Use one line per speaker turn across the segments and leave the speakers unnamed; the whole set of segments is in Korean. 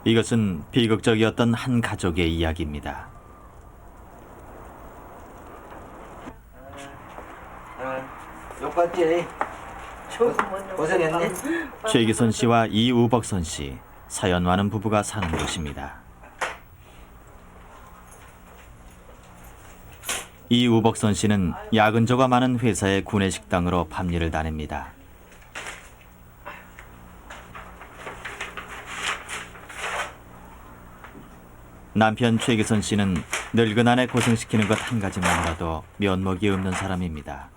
이것은 비극적이었던 한 가족의 이야기입니다.
욕봤지? 고생했네.
최기선 씨와 이우벅선 씨, 사연 많은 부부가 사는 곳입니다. 이우벅선 씨는 야근조가 많은 회사의 구내식당으로 밤일을 다닙니다. 남편 최기선 씨는 늙은 아내 고생시키는 것 한 가지만으로도 면목이 없는 사람입니다.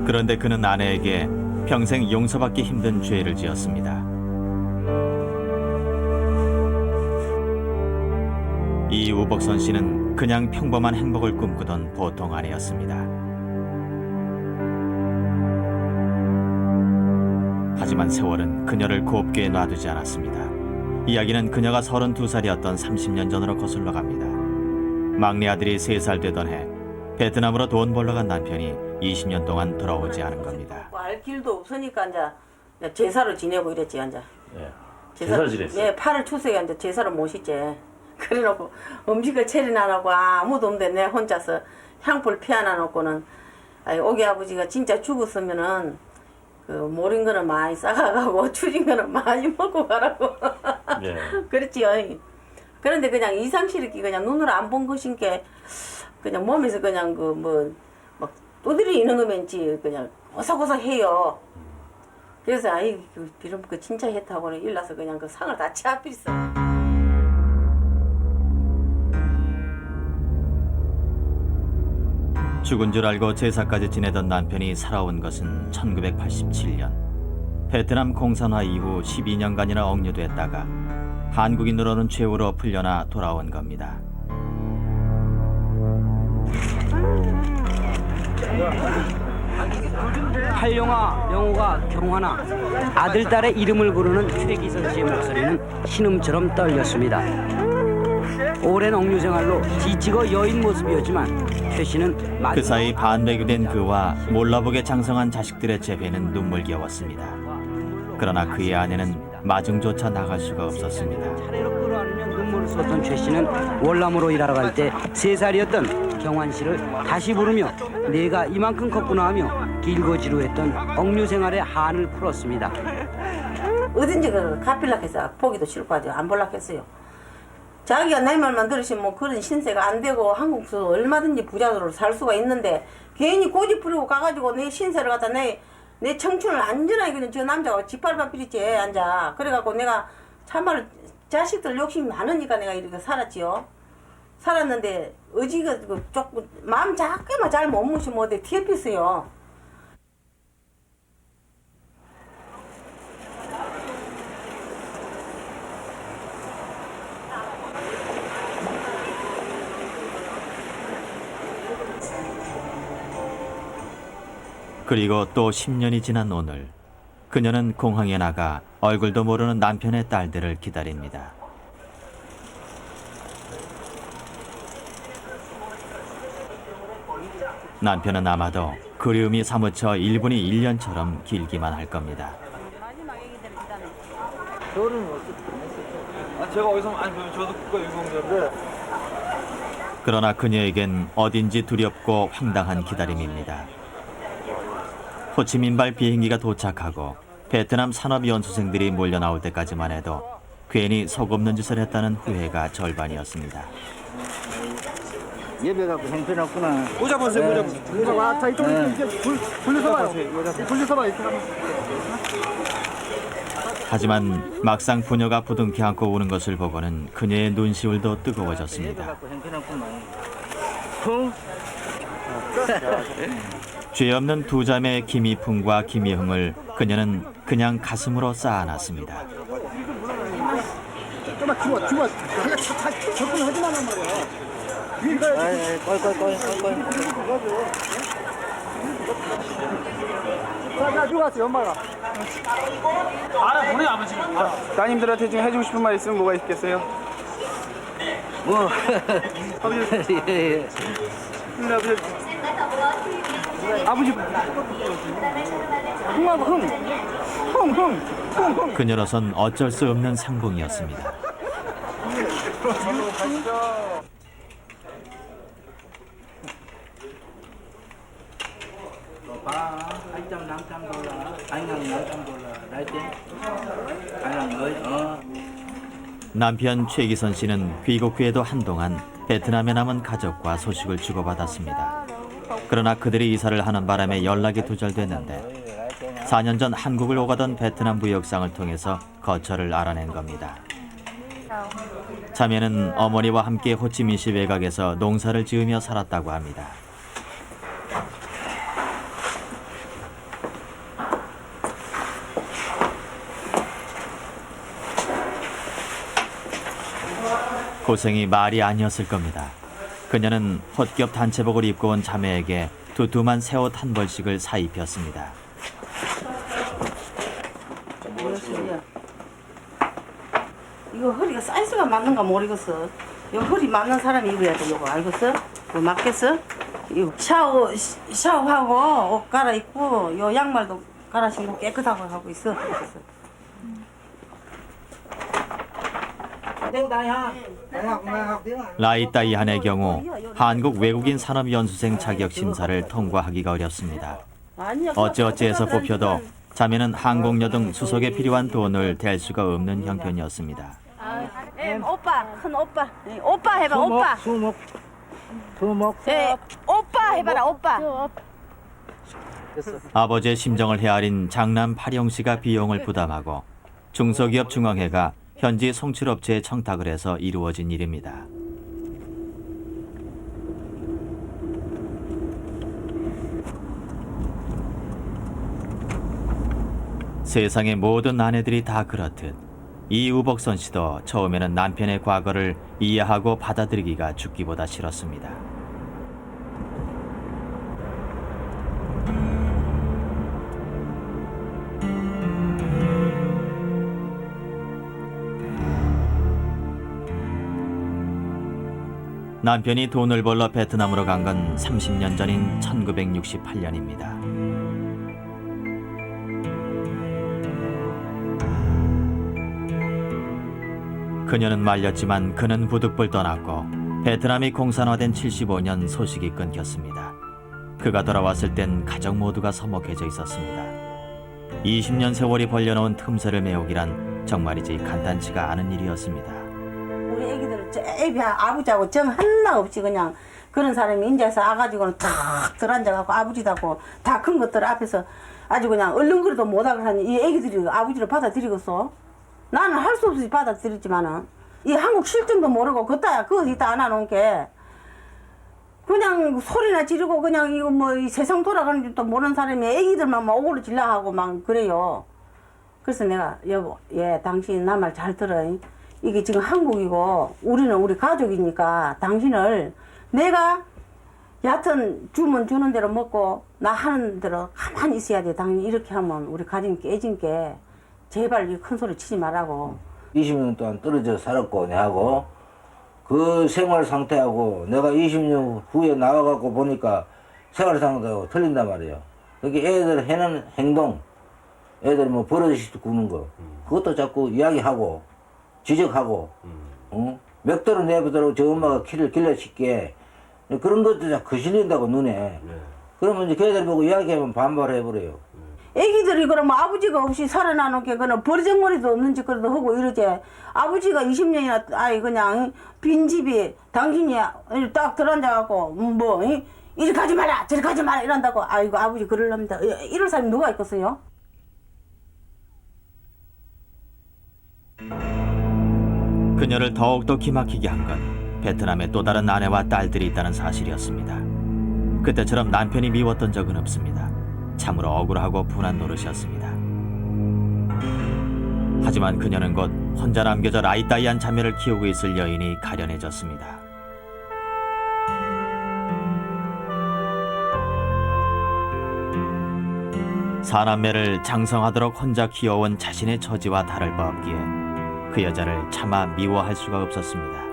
그런데 그는 아내에게 평생 용서받기 힘든 죄를 지었습니다. 이우벅선 씨는 그냥 평범한 행복을 꿈꾸던 보통 아내였습니다. 하지만 세월은 그녀를 곱게 놔두지 않았습니다. 이야기는 그녀가 32살이었던 30년 전으로 거슬러 갑니다. 막내 아들이 3살 되던 해 베트남으로 돈 벌러 간 남편이 20년 동안 돌아오지 않은 겁니다.
알 길도 없으니까 이제 제사로 지내고 이랬지 이제.
예. 제사를 지냈어요?
예, 8월 추석에 이제 제사를 모시지. 그래놓고 음식을 차리나 안 하고 아무도 없는데 내 혼자서 향불 피하나 놓고는 오기 아버지가 진짜 죽었으면은 그 모린 거는 많이 싸가가고 추진 거는 많이 먹고 가라고.
예.
그랬지요. 그런데 그냥 이상스럽게 그냥 눈으로 안 본 것인게 그냥 몸에서 그냥 막 두드리 있는 거면지 그냥 오싹오싹해요. 그래서 비름 그 진짜 했다고는 일나서 그냥 그 상을 다 치아필어.
죽은 줄 알고 제사까지 지내던 남편이 살아온 것은 1987년. 베트남 공산화 이후 12년간이나 억류됐다가 한국인으로는 최후로 풀려나 돌아온 겁니다.
팔룡아, 명호가, 경화나 아들, 딸의 이름을 부르는 최기선 씨의 목소리는 신음처럼 떨렸습니다. 오랜 억류 생활로 지치고 여인 모습이었지만 최 씨는
그 사이 반백유된 그와 몰라보게 장성한 자식들의 재회는 눈물겨웠습니다. 그러나 그의 아내는 마중조차 나갈 수가 없었습니다.
차례로 끌어안으며 눈물을 쏟던 최 씨는 월남으로 일하러 갈 때 3살이었던 경환 씨를 다시 부르며 내가 이만큼 컸구나 하며 길고 지루했던 억류 생활의 한을 풀었습니다.
어딘지 그 가필락 해서 보기도 싫고 아주 안 볼락 했어요. 자기가 내 말만 들으시면 뭐 그런 신세가 안 되고 한국에서 얼마든지 부자로 살 수가 있는데 괜히 고집 부리고 가가지고 내 신세를 갖다 내 청춘을 안전하게 그냥 저 남자가 짓밟아 버리지 앉아. 그래갖고 내가 참말로 자식들 욕심이 많으니까 내가 이렇게 살았지요. 살았는데 어지가 조금 마음 작게만 잘 못 무시면 어디 튀어pis어요.
그리고 또 10년이 지난 오늘, 그녀는 공항에 나가 얼굴도 모르는 남편의 딸들을 기다립니다. 남편은 아마도 그리움이 사무쳐 1분이 1년처럼 길기만 할 겁니다.
제가 어디서 안 보면 저도 국가 유공자인데.
그러나 그녀에겐 어딘지 두렵고 황당한 기다림입니다. 호치민발 비행기가 도착하고 베트남 산업연수생들이 몰려 나올 때까지만 해도 괜히 속없는 짓을 했다는 후회가 절반이었습니다.
예배갖고 형편없구나.
모자 보세요, 모자. 모자. 자, 이쪽으로 이제 불려서 봐요. 불려서 봐, 이렇게 하면.
하지만 막상 부녀가 부둥켜 안고 우는 것을 보고는 그녀의 눈시울도 뜨거워졌습니다.
예배갖고 형편없구나.
죄 없는 두 자매 김이풍과 김이흥을 그녀는 그냥 가슴으로 쌓아놨습니다.
좀만 주워. 접근하지 말란 말이야.
꼴.
자, 누가 왔어요, 엄마가?
알아보내 아버지.
따님들한테 좀 해주고 싶은 말 있으면 뭐가 있겠어요?
뭐.
아버지, 아버지 흥하고 흥.
그녀로선 어쩔 수 없는 상봉이었습니다. 남편 최기선 씨는 귀국 후에도 한동안 베트남에 남은 가족과 소식을 주고받았습니다. 그러나 그들이 이사를 하는 바람에 연락이 두절됐는데 4년 전 한국을 오가던 베트남 무역상을 통해서 거처를 알아낸 겁니다. 자매는 어머니와 함께 호치민시 외곽에서 농사를 지으며 살았다고 합니다. 고생이 말이 아니었을 겁니다. 그녀는 헛겹 단체복을 입고 온 자매에게 두툼한 새 옷 한 벌씩을 사입혔습니다.
이거 허리가 사이즈가 맞는가 모르겠어. 이거 허리 맞는 사람이 입어야 돼. 이거 알겠어? 이거 맞겠어? 이거 샤워하고 옷 갈아입고 요 양말도 갈아 신고 깨끗하고 하고 있어. 알겠어?
라이따이한의 경우 한국 외국인 산업연수생 자격 심사를 통과하기가 어렵습니다. 어찌어찌해서 뽑혀도 자매는 항공료 등 수속에 필요한 돈을 댈 수가 없는 형편이었습니다.
오빠, 큰 오빠. 오빠 해봐, 오빠.
수목.
예, 오빠 해봐라, 오빠.
아버지의 심정을 헤아린 장남 파령 씨가 비용을 부담하고 중소기업 중앙회가 현지 송출업체에 청탁을 해서 이루어진 일입니다. 세상의 모든 아내들이 다 그렇듯 이우복선 씨도 처음에는 남편의 과거를 이해하고 받아들이기가 죽기보다 싫었습니다. 남편이 돈을 벌러 베트남으로 간 건 30년 전인 1968년입니다. 그녀는 말렸지만 그는 부득불 떠났고 베트남이 공산화된 75년 소식이 끊겼습니다. 그가 돌아왔을 땐 가족 모두가 서먹해져 있었습니다. 20년 세월이 벌려놓은 틈새를 메우기란 정말이지 간단치가 않은 일이었습니다.
우리 애기들 제비 아버지하고 정 하나 없이 그냥 그런 사람이 인자에서 와가지고는 탁 들어앉아갖고 아버지다고 다 큰 것들 앞에서 아주 그냥 얼른거리도 못하고 하니 이 애기들이 아버지를 받아들이겠어? 나는 할 수 없이 받아들였지만은 이 한국 실정도 모르고 그따야 그거 이따 안 하는 게 그냥 소리나 지르고 그냥 이거 뭐 이 세상 돌아가는 줄도 모르는 사람이 애기들만 막 오고를 질러하고 막 그래요. 그래서 내가 여보, 예, 당신 나 말 잘 들어. 이게 지금 한국이고 우리는 우리 가족이니까 당신을 내가 여하튼 주면 주는 대로 먹고 나 하는 대로 가만히 있어야 돼. 당신 이렇게 하면 우리 가정이 깨진 게 제발 이 큰 소리 치지 말라고.
20년 동안 떨어져 살았고 내하고 그 생활 상태하고 내가 20년 후에 나와갖고 보니까 생활 상태하고 틀린단 말이에요. 그게 애들 해는 행동, 애들 뭐 버릇이 구는 거 그것도 자꾸 이야기하고 지적하고 멱돌을 내보도록 저 엄마가 키를 길러칠게 그런 것도 자꾸 거슬린다고 눈에. 그러면 이제 걔들 보고 이야기하면 반발해버려요.
애기들이 그러면 아버지가 없이 살아나는 게 그는 버르장머리도 없는 짓거리도 하고 이러지. 아버지가 20년이나 아이 그냥 빈집이 당신이 딱 들어앉아갖고 뭐 이리 가지 마라 저리 가지 마라 이런다고 아이고 아버지 그러랍니다. 이럴 사람이 누가 있겠어요?
그녀를 더욱더 기막히게 한 건 베트남에 또 다른 아내와 딸들이 있다는 사실이었습니다. 그때처럼 남편이 미웠던 적은 없습니다. 참으로 억울하고 분한 노릇이었습니다. 하지만 그녀는 곧 혼자 남겨져 라이따이한 자매를 키우고 있을 여인이 가련해졌습니다. 사남매를 장성하도록 혼자 키워온 자신의 처지와 다를 바 없기에 그 여자를 차마 미워할 수가 없었습니다.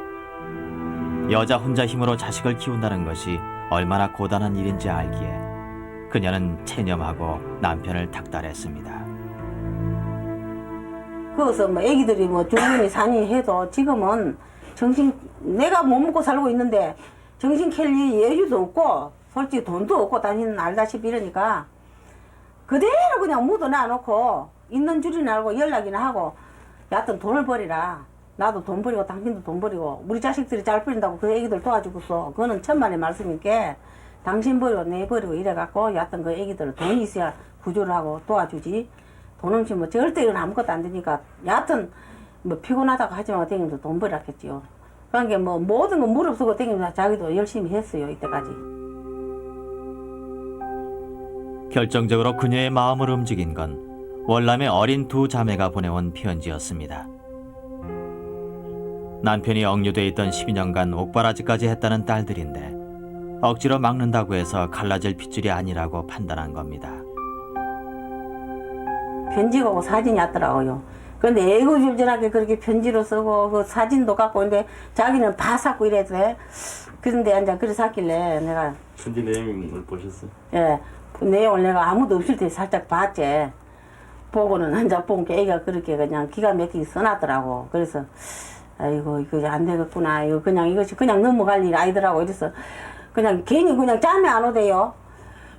여자 혼자 힘으로 자식을 키운다는 것이 얼마나 고단한 일인지 알기에 그녀는 체념하고 남편을 닥달했습니다.
그래서 뭐 애기들이 뭐 중년이 산이 해도 지금은 내가 못 먹고 살고 있는데 정신 캘리 여유도 없고 솔직히 돈도 없고 당신은 알다시피 이러니까 그대로 그냥 묻어놔 놓고 있는 줄이나 알고 연락이나 하고 여하튼 돈을 버리라. 나도 돈 버리고 당신도 돈 버리고 우리 자식들이 잘 버린다고 그 애기들 도와주고서 그거는 천만의 말씀이니까 당신 버리고 내 버리고 이래갖고 여하튼 그 애기들 돈이 있어야 구조를 하고 도와주지. 돈 없이 뭐 절대 이건 아무것도 안 되니까 여하튼 뭐 피곤하다고 하지만 댕기면서 돈 벌었겠지요. 그러니까 뭐 모든 거 무릅쓰고 댕기면서 자기도 열심히 했어요 이때까지.
결정적으로 그녀의 마음을 움직인 건 월남의 어린 두 자매가 보내온 편지였습니다. 남편이 억류돼 있던 12년간 옥바라지까지 했다는 딸들인데 억지로 막는다고 해서 갈라질 핏줄이 아니라고 판단한 겁니다.
편지가 사진이 왔더라고요. 근데 애구줄줄하게 그렇게 편지로 쓰고 그 사진도 갖고 근데 자기는 바삭고 이래도 돼. 그런데 이제 그래 샀길래 내가
편지 내용을 보셨어요?
예, 그 내용을 내가 아무도 없을 때 살짝 봤지. 보고는 앉아 보니까 애가 그렇게 그냥 기가 막히게 써놨더라고. 그래서 아이고 이거 안 되겠구나. 이거 그냥 이것이 그냥 넘어갈 일 아니더라고. 이래서 그냥 괜히 그냥 짬이 안 오대요.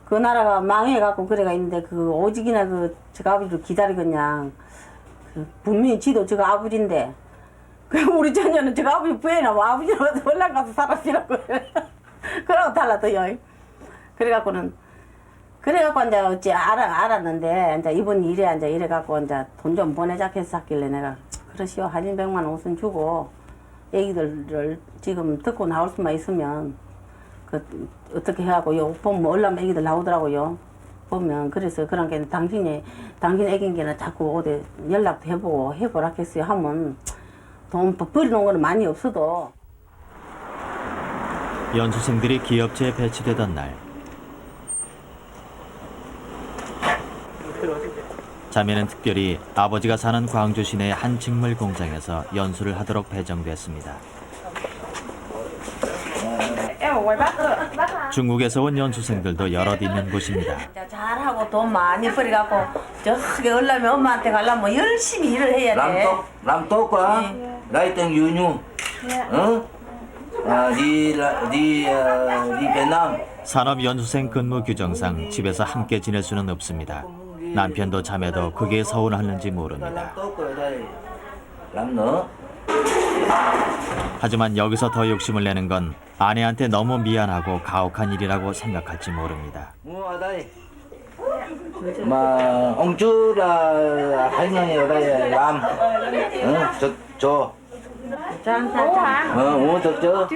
그 나라가 망해갖고 그래가 있는데 그 오직이나 그 저가 아버지를 기다리고 그냥 그 분명히 지도 저가 아버지인데 그 우리 자녀는 저가 아버지 부해나 뭐 아버지로 올라가서 살았으라고 그러고 달라더요. 그래갖고는 그래갖고 이제 어찌 알았는데 이제 이번 일에 이제 이래갖고 이제 돈 좀 보내자 해서 샀길래 내가 그러시오 한 100만 원 우선 주고 애기들을 지금 듣고 나올 수만 있으면 그 어떻게 해갖고 요 보면 얼른 애기들 나오더라고요. 보면 그래서 그런 게 당신 애기인게는 자꾸 어디 연락도 해보고 해보라 했어요. 하면 돈 버리는 거는 많이 없어도.
연수생들이 기업체에 배치되던 날 자매는 특별히 아버지가 사는 광주 시내의 한 직물 공장에서 연수를 하도록 배정됐습니다. 중국에서 온 연수생들도 여럿 있는 곳입니다.
잘하고 돈 많이 벌어갖고 저기 얼라면 엄마한테 가려면 열심히 일을 해야 돼.
남똑과 라이땡 유뉴 응? 니 베남
산업연수생 근무 규정상 집에서 함께 지낼 수는 없습니다. 남편도 자매도 그게 서운하는지 모릅니다.
남너
하지만 여기서 더 욕심을 내는 건 아내한테 너무 미안하고 가혹한 일이라고 생각할지 모릅니다.
무아다이 마 옹주라 할머니 어다이 람 저 오 적죠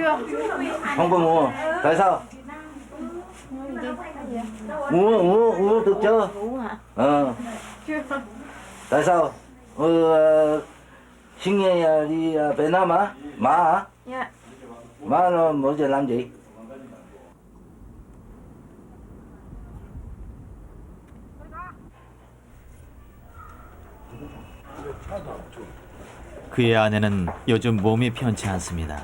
홍보 뭐 가서 오 적죠 가서 신경이야 리 베나마 마는 뭐지 남지
그의 아내는 요즘 몸이 편치 않습니다.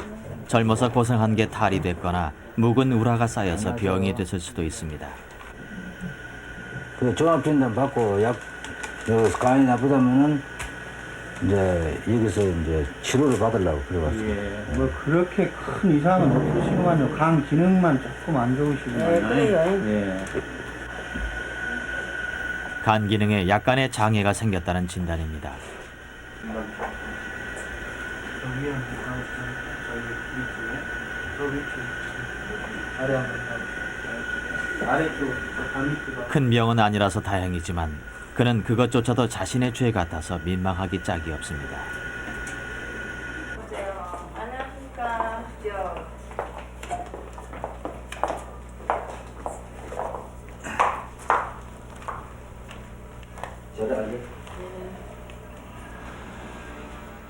젊어서 고생한 게 탈이 됐거나 묵은 우라가 쌓여서 병이 됐을 수도 있습니다.
그 종합진단 받고 약 여기서 간이 나쁘다면은 이제 여기서 이제 치료를 받으려고 그래봤어요.
예, 뭐 그렇게 큰 이상은 없으시구만요. 간 기능만 조금 안 좋으시구만요. 예.
간 기능에 약간의 장애가 생겼다는 진단입니다. 큰 병은 아니라서 다행이지만 그는 그것조차도 자신의 죄 같아서 민망하기 짝이 없습니다.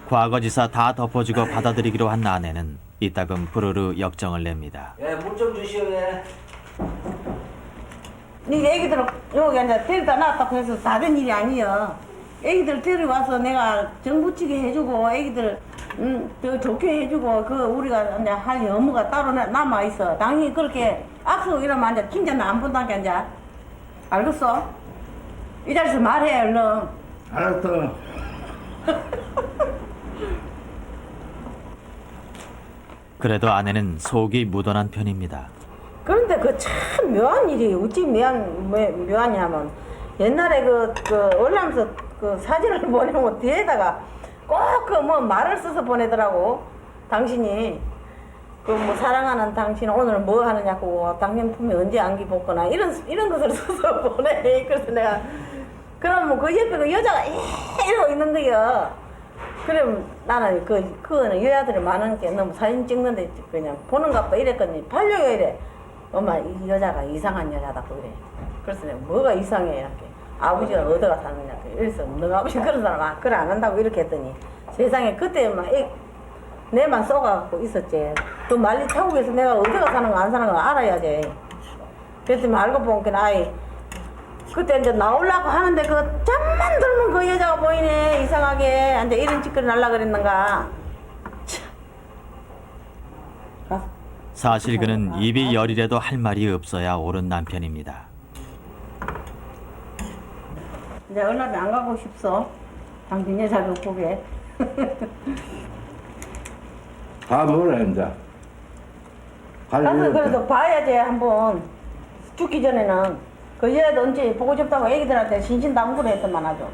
과거지사 다 덮어주고 받아들이기로 한 아내는 이따금 부르르 역정을 냅니다.
예, 물 좀 주시오. 예.
네 애기들 여기 이제 데려다 놨다고 해서 다 된 일이 아니에요. 애기들 데리고 와서 내가 정부치게 해주고 애기들 더 좋게 해주고 그 우리가 이제 할 업무가 따로 남아 있어. 당연히 그렇게 악수 이러면 이제 진짜는 안 본다니까 이제. 알겠어? 이 자리에서 말해 얼른.
알았어.
그래도 아내는 속이 묻어난 편입니다.
그런데 그 참 묘한 일이 어찌 묘하냐면 옛날에 그 월남에서 그 사진을 보내면 뒤에다가 꼭 그 뭐 말을 써서 보내더라고. 당신이 그 뭐 사랑하는 당신 오늘 뭐 하느냐고 당신 품에 언제 안기 벗거나 이런 것을 써서 보내. 그래서 내가 그럼 뭐 그 옆에 그 여자가 이러고 있는 거야. 그럼 나는 그거는 여자들이 많은 게 너무 사진 찍는데 그냥 보는갑다 이랬거니 팔려요 이래. 엄마 이 여자가 이상한 여자다고 그래. 그래서 내가 뭐가 이상해 이렇게. 아버지가 어디가 사느냐. 그래서 너가 아버지 그런 사람 그래 안 한다고 이렇게 했더니 세상에 그때 막 내만 쏘가고 있었지. 그 말리 타국에서 내가 어디가 사는 거 안 사는 거 알아야지. 그랬더니 알고 보니까 아이 그때 이제 나오려고 하는데 그 잠만 들면 그 여자가 보이네. 이상하게 이제 이런 짓거리 날라 그랬는가.
사실 그는 입이 열이라도 할 말이 없어야 옳은 남편입니다.
이제 얼라면 안 가고 싶소. 당신 여자도 보게.
다 뭐라 한다.
가서 그래도 봐야지 한번. 죽기 전에는 그 여자도 언제 보고 싶다고 애기들한테 신신당부를 했더만 아주.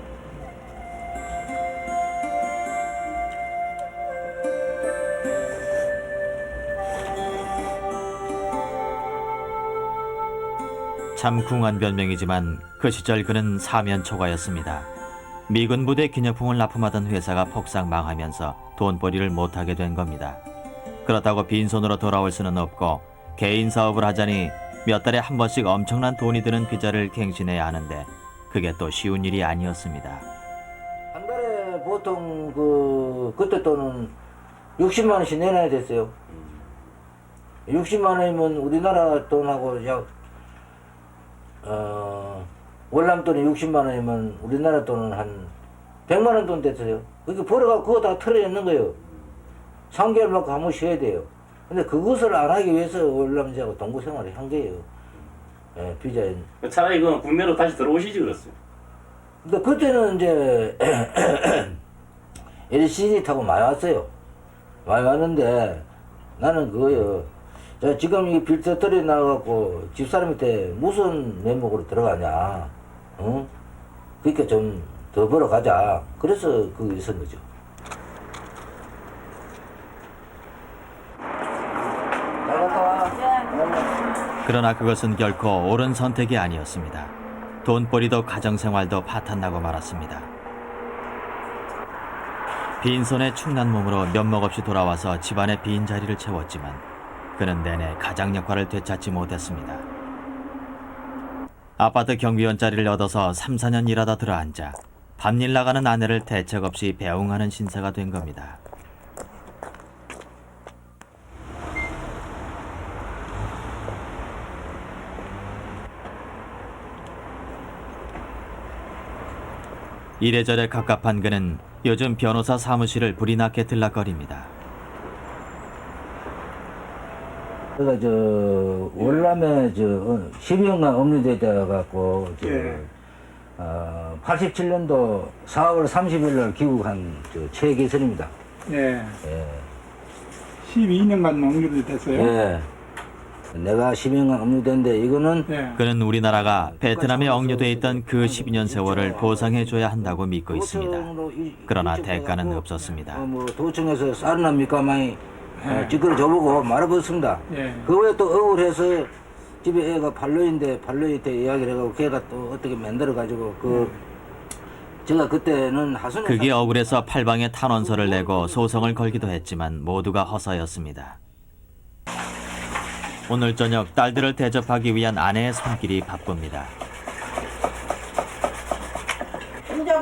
참 궁한 변명이지만 그 시절 그는 사면초가였습니다. 미군 부대 기념품을 납품하던 회사가 폭삭 망하면서 돈벌이를 못하게 된 겁니다. 그렇다고 빈손으로 돌아올 수는 없고 개인 사업을 하자니 몇 달에 한 번씩 엄청난 돈이 드는 비자를 갱신해야 하는데 그게 또 쉬운 일이 아니었습니다.
한 달에 보통 그때 돈은 60만 원씩 내놔야 됐어요. 60만 원이면 우리나라 돈하고 약 월남 돈이 60만 원이면 우리나라 돈은 한 100만 원 돈 됐어요. 그게 벌어가고 그거 다 털어내는 거예요. 3개월만큼 한 번 쉬어야 돼요. 근데 그것을 안 하기 위해서 월남제하고 동부 생활을 한 거예요. 예, 비자에.
차라리 그건 국내로 다시 들어오시지 그랬어요.
근데 그때는 이제 LCD 타고 많이 왔어요. 많이 왔는데 나는 그거요. 자, 지금 이 빌터털이 나와갖고 집사람한테 무슨 면목으로 들어가냐. 응? 그러니까 좀 더 벌어가자. 그래서 그거 있은 거죠. 잘 갔다 와.
그러나 그것은 결코 옳은 선택이 아니었습니다. 돈벌이도 가정생활도 파탄나고 말았습니다. 빈손에 축난 몸으로 면목 없이 돌아와서 집안의 빈자리를 채웠지만 그는 내내 가장 역할을 되찾지 못했습니다. 아파트 경비원 자리를 얻어서 3, 4년 일하다 들어앉아 밤일 나가는 아내를 대책 없이 배웅하는 신세가 된 겁니다. 이래저래 갑갑한 그는 요즘 변호사 사무실을 불이 나게 들락거립니다.
제가 월남에 12년간 업무되다 갖고 87년도 4월 30일 날 귀국한 최계선입니다.
예.
예.
12년간 농주를 됐어요.
예. 내가 12년간 업무됐는데 이거는
예.
그는 우리나라가 베트남에 억류돼 있던 그 12년 세월을 보상해줘야 한다고 믿고 있습니다. 그러나 대가는 없었습니다.
도청에서 쌀납니까 많이 찌그러 줘보고 말아봤습니다.
예.
그 후에 또 억울해서 집에 애가 발로이한테 이야기를 해가지고 걔가 또 어떻게 만들어가지고 제가 그때는 하순에
그게 억울해서 팔방에 탄원서를 내고 소송을 걸기도 했지만 모두가 허서였습니다. 오늘 저녁 딸들을 대접하기 위한 아내의 손길이 바쁩니다.
이제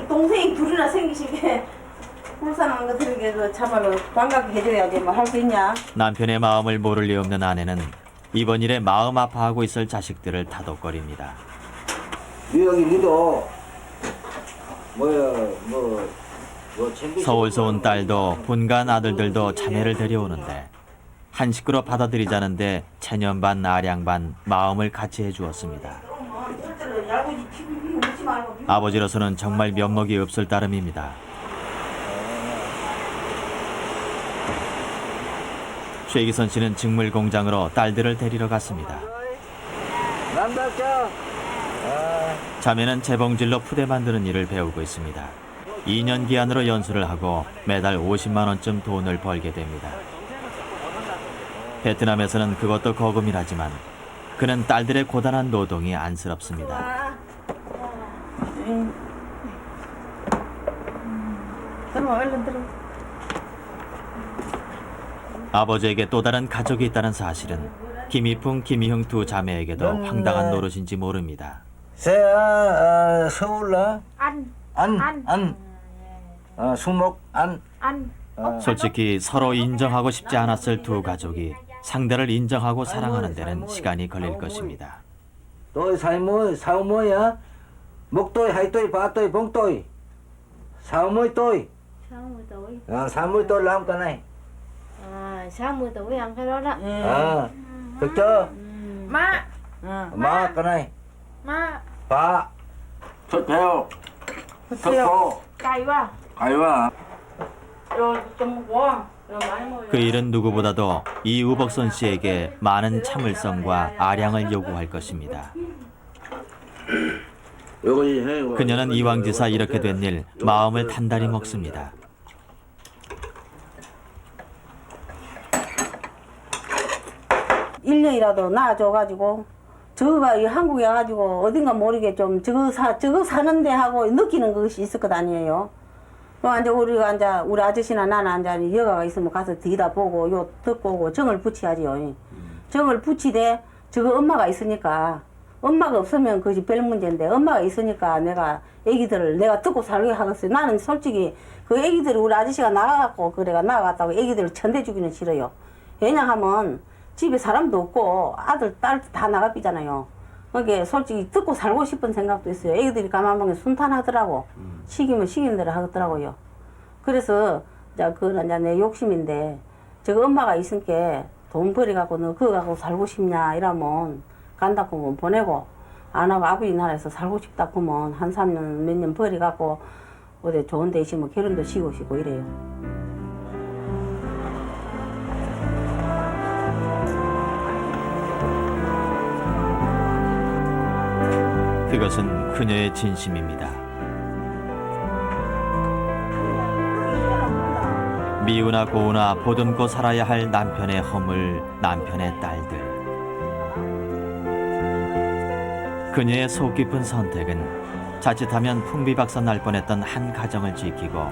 동생이 둘이나 생기시게 불쌍한 것들에게 참말로 반갑게 해줘야지 뭐 할 수 있냐.
남편의 마음을 모를 리 없는 아내는 이번 일에 마음 아파하고 있을 자식들을 다독거립니다.
뉴욕이 니도
서울서 온 딸도 분간 아들들도 자매를 데려오는데 한 식구로 받아들이자는데 체념 반 아량 반 마음을 같이 해주었습니다. 아버지로서는 정말 면목이 없을 따름입니다. 최기선 씨는 직물 공장으로 딸들을 데리러 갔습니다. 자매는 재봉질로 푸대 만드는 일을 배우고 있습니다. 2년 기한으로 연수를 하고 매달 50만 원쯤 돈을 벌게 됩니다. 베트남에서는 그것도 거금이라지만 그는 딸들의 고단한 노동이 안쓰럽습니다.
들어와, 얼른 들어.
아버지에게 또 다른 가족이 있다는 사실은 김이풍, 김이흥 두 자매에게도 황당한 노릇인지 모릅니다.
새야 서울라
ăn
수목 안
ăn
솔직히 서로 인정하고 싶지 않았을 두 가족이 상대를 인정하고 사랑하는 데는 시간이 걸릴 것입니다.
tôi sáu mươi á một tôi hai tôi ba tôi bốn tôi 60 tôi
60 tuổi
60 tôi làm cái này
60 tuổi ăn cái đó đó
được chưa
má
má cái này
má
ba thịt heo thịt khô
cay quá
hay quá
rồi trong quá rồi mãi mua
그 일은 누구보다도 이우복선 씨에게 많은 참을성과 아량을 요구할 것입니다. 그녀는 이왕지사 이렇게 된 일 마음을 단단히 먹습니다.
일년이라도 낳아줘가지고 저거가 이 한국에 와가지고 어딘가 모르게 좀 저거 사는데 하고 느끼는 것이 있을 것 아니에요. 이제 우리가 이제 우리 아저씨나 나나 이제 여가가 있으면 가서 뒤다 보고 요 듣고 오고 정을 붙여야지요. 정을 붙이되 저거 엄마가 있으니까 엄마가 없으면 그것이 별 문제인데 엄마가 있으니까 내가 애기들을 내가 듣고 살게 하겠어요. 나는 솔직히 그 애기들이 우리 아저씨가 나가갖고 그래가 나가갔다고 애기들을 천대주기는 싫어요. 왜냐하면 집에 사람도 없고 아들, 딸 다 나가삐잖아요. 그게 솔직히 듣고 살고 싶은 생각도 있어요. 애기들이 가만 보면 순탄하더라고. 시키면 시키는 대로 하더라고요. 그래서 이제 그건 이제 내 욕심인데 저거 엄마가 있으니까 돈 벌이갖고 너 그거 갖고 살고 싶냐 이러면 간다고 하면 보내고 안 하고 아버지 나라에서 살고 싶다고 하면 한 3년 몇 년 벌이갖고 어디 좋은 데 있으면 결혼도 시고 싶고 이래요.
그것은 그녀의 진심입니다. 미우나 고우나 보듬고 살아야 할 남편의 허물, 남편의 딸들. 그녀의 속 깊은 선택은 자칫하면 풍비박산 날 뻔했던 한 가정을 지키고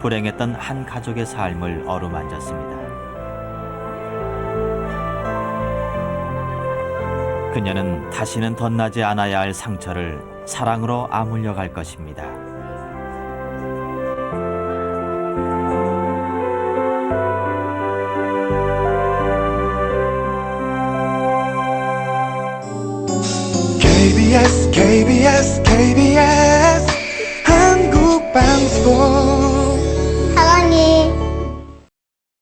불행했던 한 가족의 삶을 어루만졌습니다. 그녀는 다시는 덧나지 않아야 할 상처를 사랑으로 아물려 갈 것입니다.
KBS 한국방송